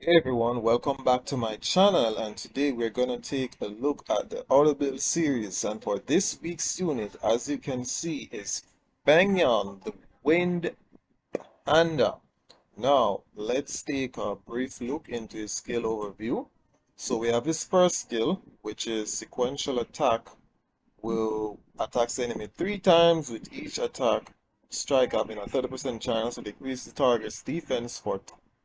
Hey everyone, welcome back to my channel, and today we're going to take a look at the Audible series. And for this week's unit, as you can see, is Feng, the Wind Panda. Now let's take a brief look into his skill overview. So we have his first skill, which is sequential attack. Will attack the enemy 3 times, with each attack strike having a 30% chance to decrease the target's defense for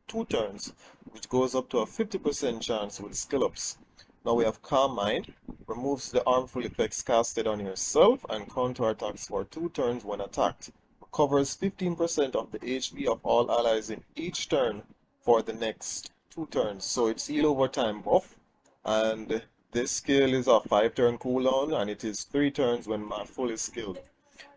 2 turns, which goes up to a 50% chance with skill ups. Now we have Calm Mind, removes the harmful effects casted on yourself and counterattacks for 2 turns when attacked. Recovers 15% of the HP of all allies in each turn for the next 2 turns. So it's heal over time buff, and this skill is a 5 turn cooldown, and it is 3 turns when fully skilled.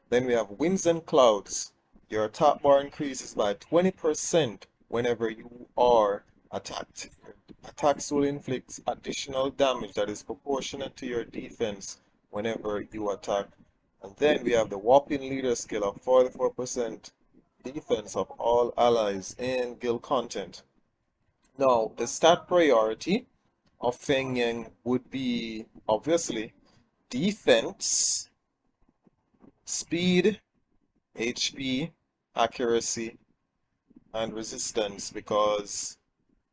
Then we have Winds and Clouds. Your attack bar increases by 20% whenever you are attacked. Your attacks will inflict additional damage that is proportionate to your defense whenever you attack. And then we have the Whopping Leader skill of 44% defense of all allies in guild content. Now, the stat priority of Feng Yang would be obviously defense, speed, HP, accuracy, and resistance, because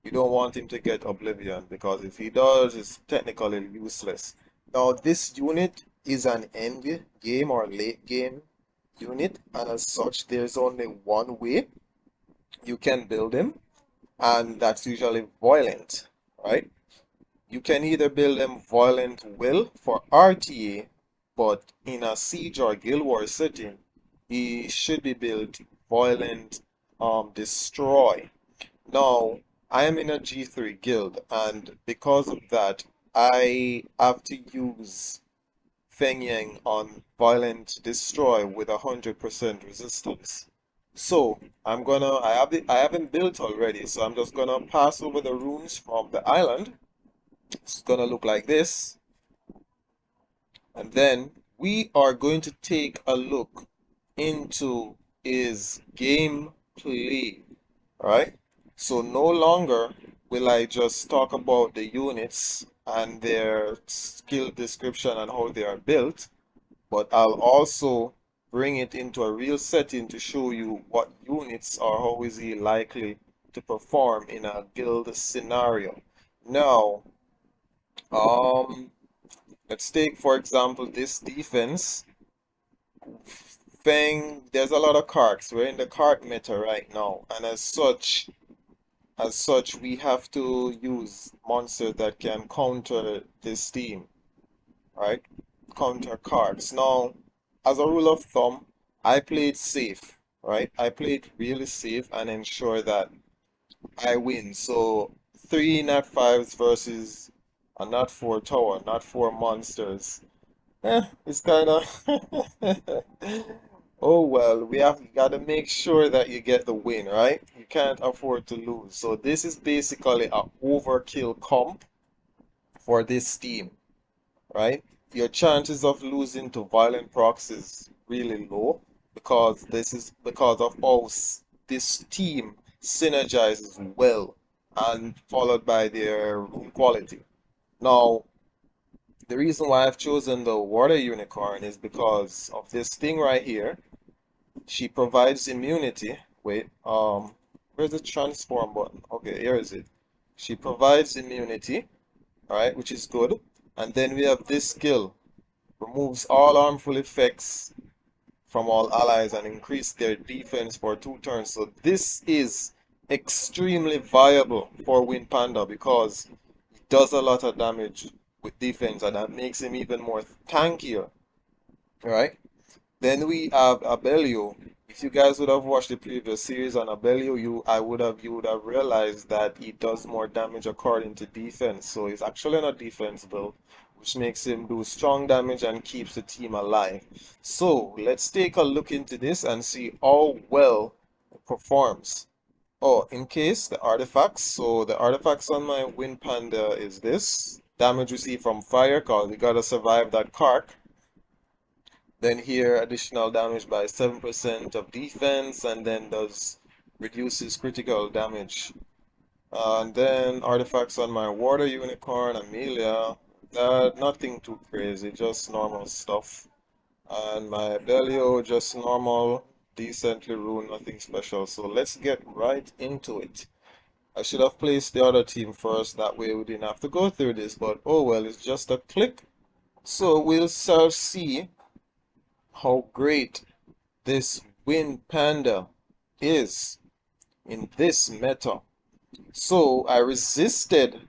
you don't want him to get Oblivion, because if he does, it's technically useless. Now, this unit is an end game or late game unit, and as such, there's only one way you can build him, and that's usually violent, right? You can either build him violent will for RTA, but in a siege or guild war setting, he should be built violent destroy. Now, I am in a G3 guild, and because of that, I have to use Feng Yang on violent destroy with 100% resistance. So I have him built already, so I'm just gonna pass over the runes from the island. It's gonna look like this, and then we are going to take a look into his gameplay. Right? So no longer will I just talk about the units and their skill description and how they are built, but I'll also bring it into a real setting to show you what units are, how is he likely to perform in a guild scenario. Now, um, let's take for example this defense. Feng, there's a lot of cards. We're in the card meta right now, and as such, we have to use monsters that can counter this team, right? Counter cards. Now, as a rule of thumb, I play it safe, right? I play it really safe and ensure that I win. So, 3 nat 5s versus a nat 4 tower, nat 4 monsters. It's kind of oh well, we have got to make sure that you get the win, right? You can't afford to lose. So this is basically a overkill comp for this team, right? Your chances of losing to violent procs is really low, because this is because of how this team synergizes well, and followed by their rune quality. Now, the reason why I've chosen the water unicorn is because of this thing right here. She provides immunity. Wait, where's the transform button? Okay, here is it. She provides immunity, alright, which is good. And then we have this skill. Removes all harmful effects from all allies and increase their defense for 2 turns. So this is extremely viable for Wind Panda, because it does a lot of damage with defense, and that makes him even more tankier. Alright? Then we have Abellio. If you guys would have watched the previous series on Abellio, you would have realized that he does more damage according to defense. So he's actually not defense build, which makes him do strong damage and keeps the team alive. So let's take a look into this and see how well it performs. Oh, in case the artifacts. So the artifacts on my Wind Panda is this. Damage received from fire, cause you gotta survive that cark. Then here, additional damage by 7% of defense, and then does reduces critical damage, And then artifacts on my water unicorn, Amelia. Nothing too crazy, just normal stuff. And my Abellio, just normal, decently ruled, nothing special. So let's get right into it. I should have placed the other team first, that way we didn't have to go through this, but oh well, it's just a click. So we'll shall see how great this Wind Panda is in this meta. So I resisted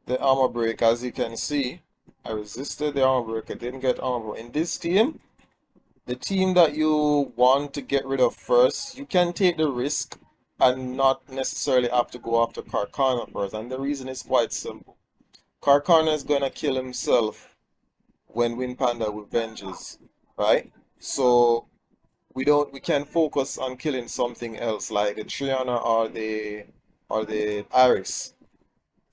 the armor break, as you can see. I resisted the armor break, I didn't get armor. In this team, the team that you want to get rid of first, you can take the risk and not necessarily have to go after Carcana first. And the reason is quite simple. Carcana is gonna kill himself when Wind Panda revenges, right? So we can focus on killing something else like the Triana or the Iris.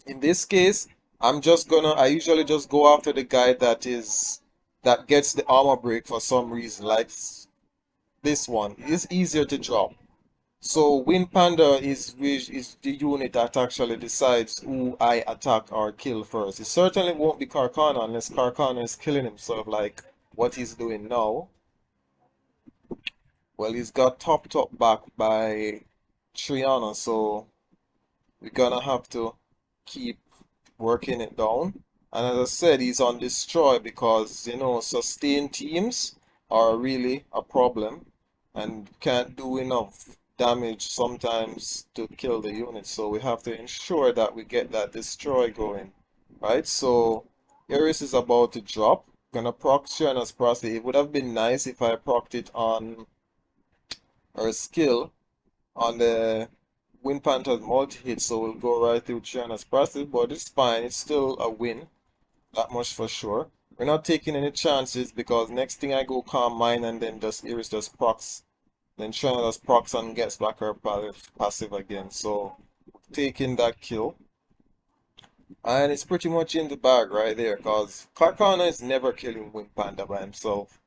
In this case, I usually just go after the guy that gets the armor break for some reason, like this one. It's easier to drop. So Wind Panda is the unit that actually decides who I attack or kill first. It certainly won't be Carcana unless Carcana is killing himself like what he's doing now. Well, he's got topped up back by Triana, so we're gonna have to keep working it down. And as I said, he's on destroy because, sustained teams are really a problem and can't do enough damage sometimes to kill the unit. So we have to ensure that we get that destroy going, right? So Iris is about to drop. Gonna proc Shana's Prostate. It would have been nice if I procced it on her skill on the Wind Panther's multi-hit, so we'll go right through Triana's Prostate, but it's fine. It's still a win. That much for sure. We're not taking any chances because next thing I go Calm Mind and then just Iris just procs. Then Triana just procs and gets back her passive again. So taking that kill. And it's pretty much in the bag right there because Carcana is never killing Wind Panda by himself.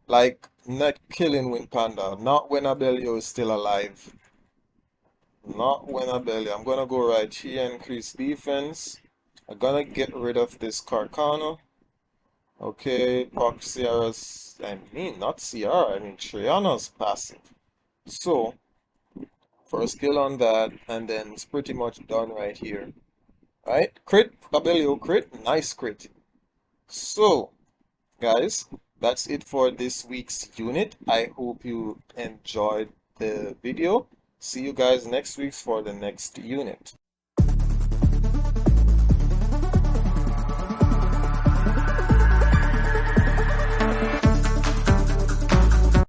Like, not killing Wind Panda. Not when Abellio is still alive. Not when Abellio. I'm gonna go right here, increase defense. I'm gonna get rid of this Carcana. Okay, proc Ciara's, not Ciara, I mean Triana's passive. So, first kill on that, and then it's pretty much done right here. Right? Crit, Abellio crit, nice crit. So, guys, that's it for this week's unit. I hope you enjoyed the video. See you guys next week for the next unit.